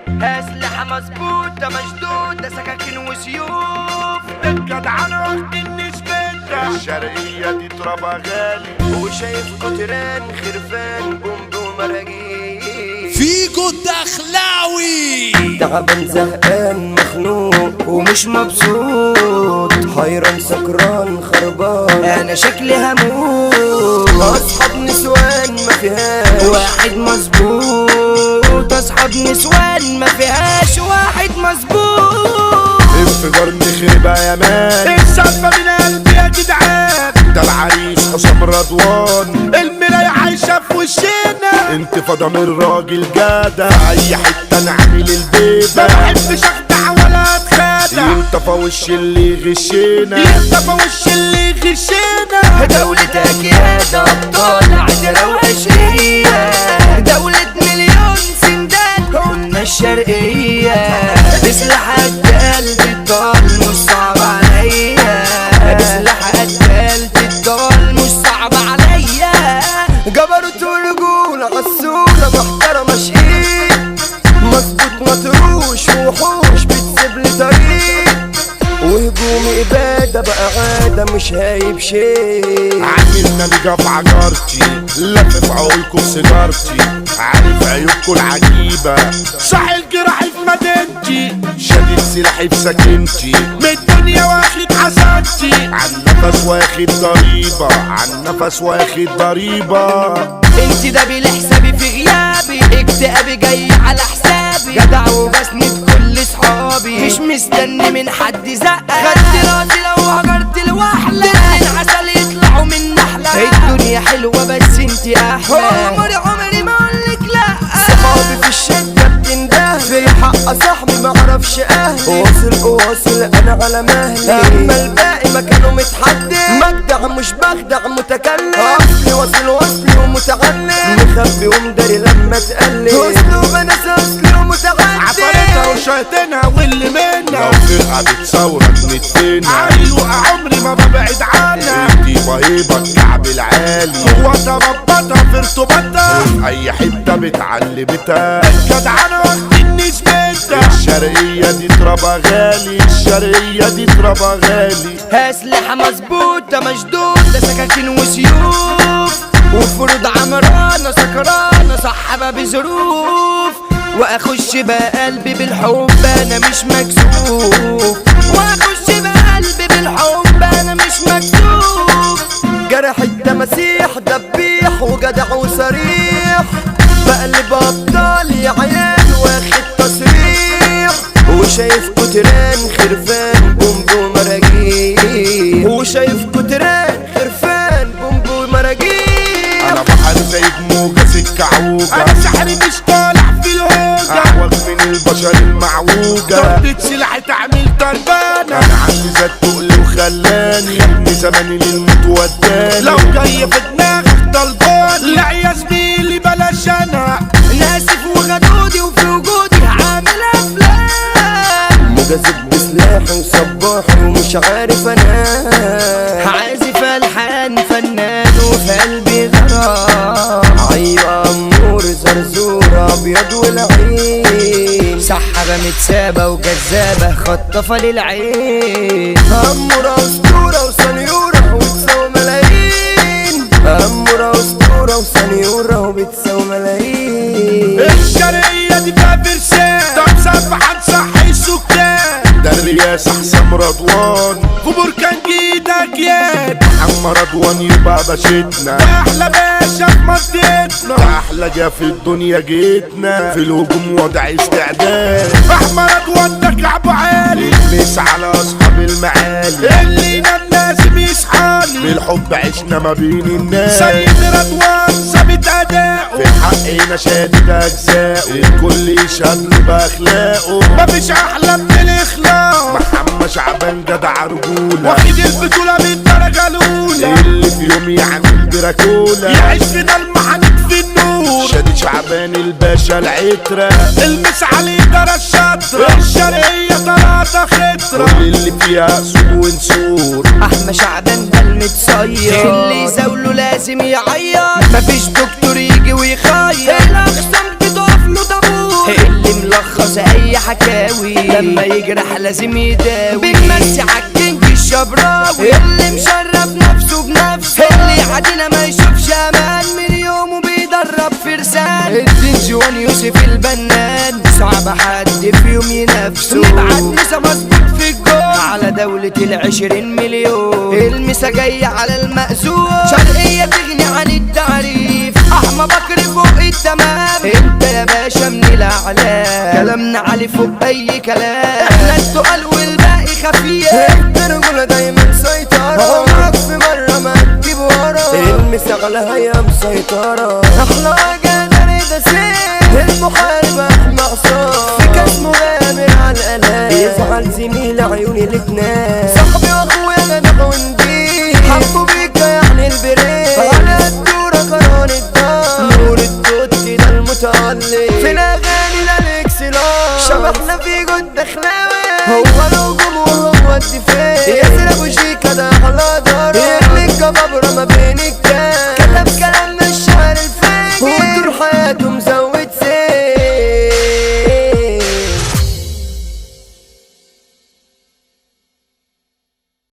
أسلحة مظبوطة مشدودة سكاكين وسيوف الجدعنة واخدين نسبتها الشرقية دي ترابها غالي وشايف قطران خرفان بومب ومراجيح فيجو الدخلاوي تعبان زهقان مخنوق ومش مبسوط حيران سكران خربان انا شكلي هموت اصحاب نسوان ما فيهاش واحد مظبوط اصحاب نسوان ما فيهاش واحد مظبوط انفجار نخربها يا مان الصدمة من قلبي يا جدعان ده العريس حسام رضوان المراية عايشة في وشنا انتفاضة من راجل جدع اي حتة نعمل البيت ما بحبش اخدع ولا اتخدع ينطفى وش اللي يغشنا ينطفى وش اللي يغشنا دولتك يا ده ابطال عدرة وعشرية دولة مليون سندان قلنا الشرقية بسلاح قد قلبي الضال مش صعب عليا بسلاح قد قلبي الضال مش صعب عليا جبروت ورجولة عالسولة محترمة شقيق مظبوط مطروش وحوش بتسيب لي طريق وهجوم إبادة بقى عادة مش هايب شيء عاملنا نجا في عجارتي لف في عقولكم سيجارتي عارف عيوبكم العجيبة صح الجراحي في مدينتي شديد سلاحي في سكنتي من الدنيا واخد حسنتي عن نفس واخد ضريبة عن نفس واخد ضريبة انت ده بالحسابي في غيابي اكتئابي جاي على حسابي جدع وبسند كل صحابي مش مستني من حد زقة خدت راسي لو هجرت لوحلة اتنين عسل يطلعوا من نحلة الدنيا حلوة بس انت احلى عمري ما اقولك لا صحابي في الشدة بتنده في حق صاحبي معرفش اهلي واصل انا على مهلي اما الباقي مكانه متحدد مجدع مش بخدع متكلم اصلي واصلي ومتعلم مخبي ومداري لما تقلب اسلوب انا اصلي ومتعلم عفارتها وشياطينها واللي منها لو فرقة بتصورك نتفينها ايوه عمري ما ببعد عنها انتي بهيبة الكعب العالي هو تربطها في ارتباطها اي حتة بتعلمتها الجدعنة واخدين نسبتها الشرقية دي ترابها غالي الشرقية دي ترابها غالي أسلحة مظبوطة مشدودة سكاكين وسيوف وفروض عمرانة سكرانة صحبة بظروف واخش بقى قلبي بالحب انا مش مكسوف واخش بقى قلبي بالحب انا مش مكسوف جرح التماسيح دبيح وجدع وصريح بقلب ابطال يا عيال واخد تصريح وشايف كتران خرفان بومب ومراجيح وشايف كتران خرفان بومب ومراجيح انا بحر زي موجة سكة عوجة انا سحري مش طالع في الهوجة اعوج من البشر المعوجة ضربة سلاحي تعمل تربانة انا عندي ذات تقل وخلاني خلني زماني للموت وداني لو جاي في دماغك طلباني لا يا زميلي بلاش انا ناسف وغدودي وفي وجودي هعمل افلام مجذب بسلاحي وصباحي ومش عارف انا عازف الحان فنان وفي قلبي غرام ايوه امور زرزوره ابيض والعين سحبه متسابه وجذابه خطفه للعين اموره اسطوره وسنيوره وبتساوي ملايين اموره اسطوره وسنيوره وبتساوي ملايين الشرقية دي فيها فرسان طب سبحان صحي السكان ده الرياسة حسام رضوان في بركان جيدك ياد محمد رضوان يبقى باشتنا ده احلى باشا في منطقتنا ده احلى جا في الدنيا جيتنا في الهجوم وضع استعداد احمد رضوان ده كعبه عالي المس على اصحاب المعالي اللي ينام لازم يصحالي بالحب عشنا ما بين الناس سيد رضوان ثابت اداؤه في حقنا شادد اجزاؤه الكل يشهد له باخلاقه مفيش احلى من الاخلاق محمد شعبان جدع رجوله واخد البطوله بالدرجه الاولى اللي في يوم يعمل دراكولا يعيش في ضلمه هنطفي النور شادي شعبان الباشا العتره المس عليه درى الشطره الشرقيه طلعت خطره كل اللي فيها اسود ونسور احمد شعبان ده المتصير اللي يزاوله لازم يعيط مفيش دكتور يجي ويخيط الاقسام بتقف له طابور اللي ملخص لما يجرح لازم يداوي بنمسي عالكينج الشبراوي اللي مشرف نفسه بنفسه اللي عادينا ما يشوفش امان من يومه بيدرب فرسان الدين جوان يوسف البنان صعب حد في يوم ينافسه نبعت مسا مظبوط في الجول على دولة 20 مليون المسا جاية على المأذون شرقية تغني عن التعريف احمى بكر فوق التمام انت يا باشا من الاعلام كلامنا علي فوق اي كلام احنا التقال والباقي خفيف انت رجولة دايما سيطرة عمرك في مرة ما تجيب ورا المسا هي مسيطرة احلى جنري ده سيف المحارب احمى عصام في كاس مغامر على الالات يزعل زميل عيوني الاتنين صاحبي واخويا جدع ونديل حبوا بيك يعني البريد على الدورة قران الدار نور الدوت ده المتعلق في الاغاني للاكسلار شبحنا في جد دخلاوي هو الهجوم وهو الدفاع ياسر ابو شيكا ده على دار يهلك جبابرة